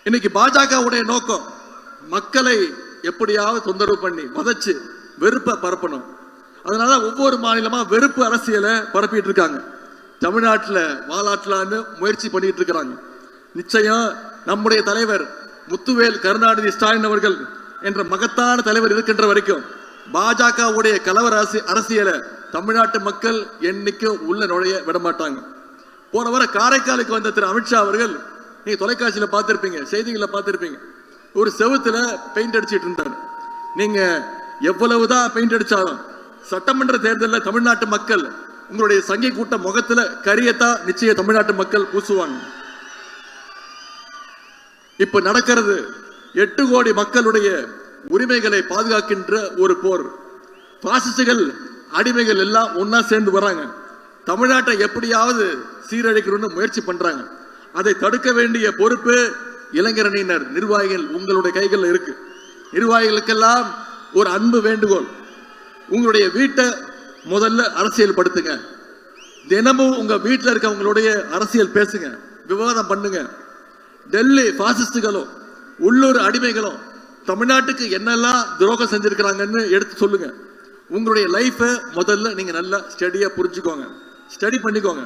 இன்னைக்கு பாஜகவுடைய நோக்கம் மக்களை எப்படியாவது தொந்தரவு பண்ணி வதச்சு வெறுப்பை பரப்பணும். அதனால ஒவ்வொரு மாநிலமா வெறுப்பு அரசியலை பரப்பிட்டு இருக்காங்க. தமிழ்நாட்டில் வாலாட்டலான்னு முயற்சி பண்ணிட்டு இருக்கிறாங்க. நிச்சயம் நம்முடைய தலைவர் முத்துவேல் கருணாநிதி ஸ்டாலின் அவர்கள் என்ற மகத்தான தலைவர் இருக்கின்ற வரைக்கும் பாஜகவுடைய கலவர அரசியலை தமிழ்நாட்டு மக்கள் என்னைக்கும் உள்ள நுழைய விடமாட்டாங்க. போன வார காரைக்காலுக்கு வந்த திரு அமித்ஷா அவர்கள், நீங்க தொலைக்காட்சியில பார்த்திருப்பீங்க, செய்திகளை பார்த்திருப்பீங்க, ஒரு செவுத்துல பெயிண்ட் அடிச்சிட்டு இருந்தாரு. நீங்க எவ்வளவுதான் பெயிண்ட் அடிச்சாலும் சட்டமன்ற தேர்தலில் தமிழ்நாட்டு மக்கள் உங்களுடைய சங்கி கூட்ட முகத்துல கரியத்தான் நிச்சயம் தமிழ்நாட்டு மக்கள் பூசுவாங்க. இப்ப நடக்கிறது 8 கோடி மக்களுடைய உரிமைகளை பாதுகாக்கின்ற ஒரு போர். பாசிஸ்டுகள் அடிமைகள் எல்லாம் ஒன்னா சேர்ந்து வர்றாங்க. தமிழ்நாட்டை எப்படியாவது சீரழிக்கணும்னு முயற்சி பண்றாங்க. அதை தடுக்க வேண்டிய பொறுப்பு இளைஞரணியினர், நிர்வாகிகள் உங்களுடைய கைகளில் இருக்கு. நிர்வாகிகளுக்கெல்லாம் ஒரு அன்பு வேண்டுகோள், உங்களுடைய வீட்டை முதல்ல அரசியல் படுத்துங்க. தினமும் உங்க வீட்டில் இருக்கவங்களுடைய அரசியல் பேசுங்க, விவாதம் பண்ணுங்க. டெல்லி பாசிஸ்டுகளும் உள்ளூர் அடிமைகளும் தமிழ்நாட்டுக்கு என்னெல்லாம் துரோகம் செஞ்சிருக்கிறாங்கன்னு எடுத்து சொல்லுங்க. உங்களுடைய லைஃபை முதல்ல நீங்க நல்லா ஸ்டடியா புரிஞ்சுக்கோங்க, ஸ்டடி பண்ணிக்கோங்க.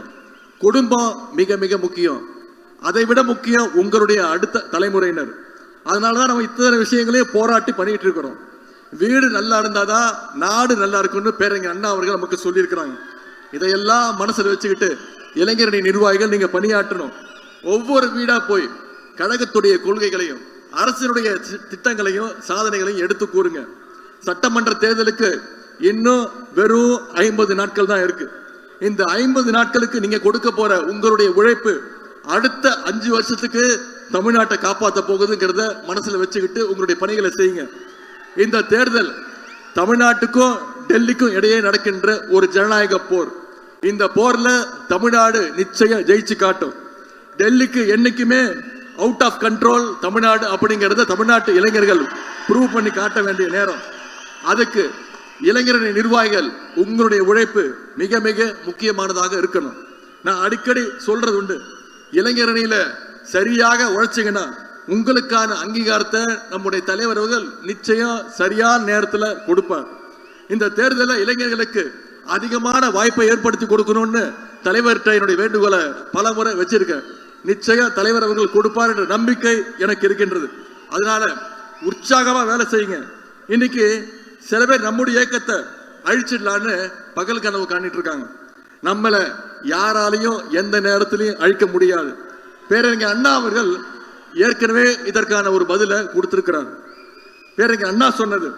குடும்பம் மிக மிக முக்கியம். அதை விட முக்கியம் உங்களுடைய அடுத்த தலைமுறையினர். அதனாலதான் நம்ம இத்தனை விஷயங்களையும் போராட்டி பண்ணிட்டு இருக்கிறோம். வீடு நல்லா இருந்தாதான் நாடு நல்லா இருக்கும்னு பேரறிஞர் அண்ணா அவர்கள் நமக்கு சொல்லியிருக்கிறாங்க. இதையெல்லாம் மனசுல வச்சுக்கிட்டு இளைஞரணி நிர்வாகிகள் நீங்க பணியாற்றணும். ஒவ்வொரு வீடா போய் கழகத்துடைய கொள்கைகளையும் அரசினுடைய திட்டங்களையும் சாதனைகளையும் எடுத்து கூறுங்க. சட்டமன்ற தேர்தலுக்கு இன்னும் வெறும் 50 நாட்கள் தான் இருக்கு. இந்த 50 நாட்களுக்கு நீங்க கொடுக்க போற உங்களுடைய உழைப்பு அடுத்த 5 வருஷத்துக்கு தமிழ்நாட்டை காப்பாற்ற போகுதுங்கிறத மனசுல வச்சுக்கிட்டு உங்களுடைய பணிகளை செய்யுங்க. இந்த தேர்தல் தமிழ்நாட்டுக்கும் டெல்லிக்கும் இடையே நடக்கின்ற ஒரு ஜனநாயக போர். இந்த போர்ல தமிழ்நாடு நிச்சயம் ஜெயிச்சு காட்டும். டெல்லிக்கு என்னைக்குமே அவுட் ஆஃப் கண்ட்ரோல் தமிழ்நாடு அப்படிங்கறத தமிழ்நாட்டு இளைஞர்கள் ப்ரூவ் பண்ணி காட்ட வேண்டிய நேரம். அதுக்கு இளைஞரணி நிர்வாகிகள் உங்களுடைய உழைப்பு மிக மிக முக்கியமானதாக இருக்கணும். நான் அடிக்கடி சொல்றது உண்டு, இளைஞரணியில சரியாக உழைச்சிங்கன்னா உங்களுக்கான அங்கீகாரத்தை நம்முடைய தலைவர் அவர்கள் நிச்சயம் சரியான நேரத்தில் கொடுப்பார். இந்த தேர்தலில் இளைஞர்களுக்கு அதிகமான வாய்ப்பை ஏற்படுத்தி கொடுக்கணும்னு தலைவர்கிட்ட என்னுடைய வேண்டுகோளை பல முறை வச்சிருக்கேன். நிச்சயம் தலைவர் அவர்கள் கொடுப்பார் என்ற நம்பிக்கை எனக்கு இருக்கின்றது. அதனால உற்சாகமா வேலை செய்யுங்க. இன்னைக்கு சில பேர் நம்முடைய இயக்கத்தை அழிச்சிடலான்னு பகல் கனவு காணிட்டு இருக்காங்க. நம்மளை யாராலையும் எந்த நேரத்திலையும் அழிக்க முடியாது. பேரறிஞர் அண்ணா அவர்கள் ஏற்கனவே இதற்கான ஒரு பதிலை கொடுத்திருக்கிறார். பேரறிஞர் அண்ணா சொன்னது,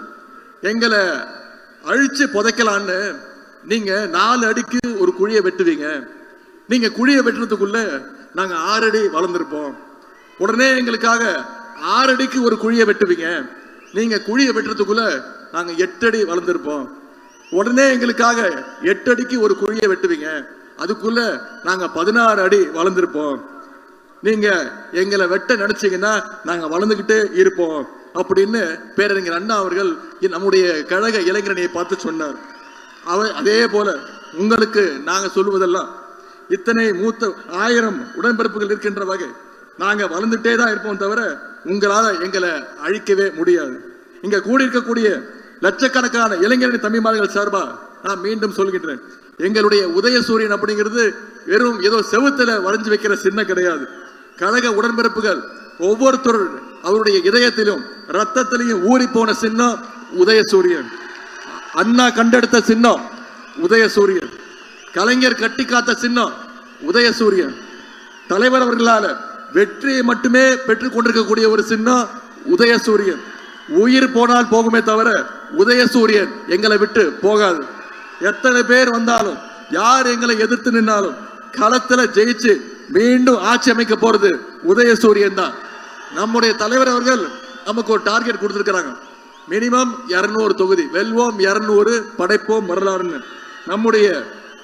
எங்களை அழிச்சு புதைக்கலான்னு நீங்க 4 அடிக்கு ஒரு குழியை வெட்டுவீங்க. நீங்க குழியை வெட்டுறதுக்குள்ள நாங்க 6 அடி வளர்ந்துருப்போம். உடனே எங்களுக்காக 6 அடிக்கு ஒரு குழியை வெட்டுவீங்க. நீங்க குழியை வெட்டுறதுக்குள்ள நாங்க 8 அடி வளர்ந்துருப்போம். உடனே எங்களுக்காக 8 அடிக்கு ஒரு குழியை வெட்டுவீங்க. அதுக்குள்ள நாங்க 16 அடி வளர்ந்துருப்போம். நீங்க எங்களை வெட்ட நினைச்சீங்கன்னா நாங்க வளர்ந்துகிட்டே இருப்போம் அப்படின்னு பேரறிஞர் அண்ணா அவர்கள் நம்முடைய கழக இளைஞரணியை பார்த்து சொன்னார். அதே போல உங்களுக்கு நாங்க சொல்லுவதெல்லாம், இத்தனை மூத்த 1000 உடன்பிறப்புகள் இருக்கின்ற வகை நாங்க வளர்ந்துட்டே தான் இருப்போம் தவிர உங்களால எங்களை அழிக்கவே முடியாது. இங்க கூடியிருக்கக்கூடிய லட்சக்கணக்கான இளைஞரணி தம்பிமார்கள் சார்பா நான் மீண்டும் சொல்கின்றேன், எங்களுடைய உதயசூரியன் அப்படிங்கிறது வெறும் ஏதோ செவுத்துல வளைஞ்சு வைக்கிற சின்னம் கிடையாது. கழக உடன்பிறப்புகள் ஒவ்வொருத்தர் அவருடைய இதயத்திலும் ரத்தத்திலையும் ஊறி போன சின்னம் உதயசூரியன். அண்ணா கண்டெடுத்த சின்னம் உதயசூரியன். கலைஞர் கட்டி காத்த சின்னம் உதயசூரியன். தலைவர் அவர்களால வெற்றியை மட்டுமே பெற்றுக் கொண்டிருக்கக்கூடிய ஒரு சின்னம் உதயசூரியன். உயிர் போனால் போகுமே தவிர உதயசூரியன் எங்களை விட்டு போகாது. எத்தனை பேர் வந்தாலும், யார் எங்களை எதிர்த்து நின்னாலும் களத்துல ஜெயிச்சு மீண்டும் ஆட்சி அமைக்க போறது உதயசூரியன் தான். நம்முடைய தலைவர் அவர்கள் நமக்கு ஒரு டார்கெட் கொடுத்திருக்கிறாங்க, மினிமம் 200 தொகுதி, வெல்வோம் 200, படைப்போம் வரலாறுன்னு. நம்முடைய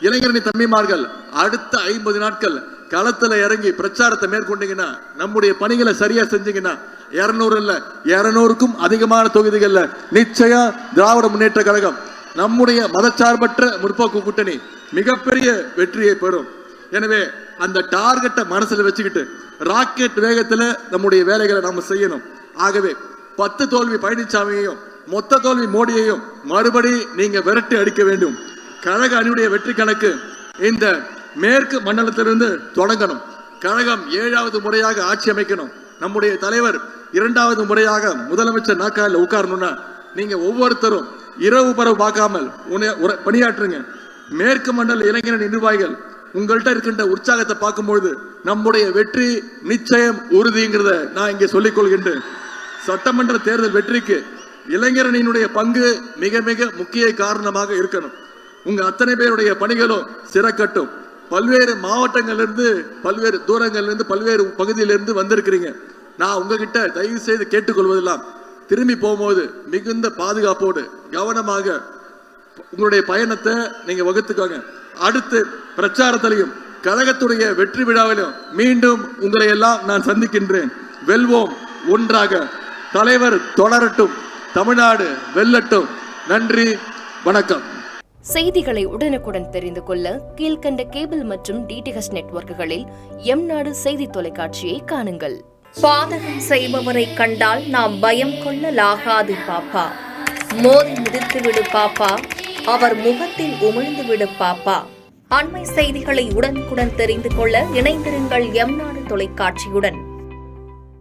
இளைஞரணி தம்பிமார்கள் அடுத்த 50 நாட்கள் களத்துல இறங்கி பிரச்சாரத்தை மேற்கொண்டீங்கன்னா, நம்முடைய பணிகளை சரியா செஞ்சீங்கன்னா 200 இல்ல 200க்கும் அதிகமான தொகுதிகள்ல நிச்சயம் திராவிட முன்னேற்ற கழகம், நம்முடைய மதச்சார்பற்ற முற்போக்கு கூட்டணி மிகப்பெரிய வெற்றியை பெறும். எனவே அந்த டார்கெட்டை மனசுல வச்சுக்கிட்டு ராக்கெட் வேகத்துல நம்முடைய வேலைகளை நாம செய்யணும். ஆகவே 10 தோல்வி பழனிசாமியையும் மொத்த தோல்வி மோடியையும் மறுபடி நீங்க விரட்டி அடிக்க வேண்டும். கழக அணியுடைய வெற்றி கணக்கு இந்த மேற்கு மண்டலத்திலிருந்து தொடங்கணும். கழகம் 7வது முறையாக ஆட்சி அமைக்கணும். நம்முடைய தலைவர் 2வது முறையாக முதலமைச்சர் நாற்காலில் உட்காரணும்னா நீங்க ஒவ்வொருத்தரும் இரவு பரவு பார்க்காமல் பணியாற்றுங்க. மேற்கு மண்டல இளைஞரணி நிர்வாகிகள் உங்கள்கிட்ட இருக்கின்ற உற்சாகத்தை பார்க்கும்பொழுது நம்முடைய வெற்றி நிச்சயம் உறுதிங்கிறத நான் இங்கே சொல்லிக் கொள்கின்றேன். சட்டமன்ற தேர்தல் வெற்றிக்கு இளைஞரணியினுடைய பங்கு மிக மிக முக்கிய காரணமாக இருக்கணும். உங்க அத்தனை பேருடைய பணிகளும் சிறக்கட்டும். பல்வேறு மாவட்டங்களிலிருந்து பல்வேறு தூரங்களிலிருந்து பல்வேறு பகுதியிலிருந்து வந்திருக்கிறீங்க. நான் உங்ககிட்ட தயவு செய்து கேட்டுக்கொள்வதெல்லாம் திரும்பி போகும்போது மிகுந்த பாதுகாப்போடு கவனமாக உங்களுடைய பயணத்தை நீங்க வகுத்துக்கோங்க. அடுத்து பிரச்சாரத்திலையும் கழகத்துடைய வெற்றி விழாவிலும் மீண்டும் உங்களை எல்லாம் நான் சந்திக்கின்றேன். வெல்வோம் ஒன்றாக. தலைவர் தொடரட்டும். தமிழ்நாடு வெல்லட்டும். நன்றி, வணக்கம். செய்திகளை உடனுக்குடன் தெரிந்து கொள்ள கீழ்கண்ட கேபிள் மற்றும் DTH நெட்வொர்க்குகளில் எம்நாடு செய்தி தொலைக்காட்சியை காணுங்கள். பாதகம் செய்பவரை கண்டால் நாம் பயம் கொள்ளலாகாது பாப்பா. மோதி மிதித்து விடு பாப்பா, அவர் முகத்தில் உமிழ்ந்து விடு பாப்பா. அண்மை செய்திகளை உடனுக்குடன் தெரிந்து கொள்ள இணைந்திருங்கள் எம்நாடு தொலைக்காட்சியுடன்.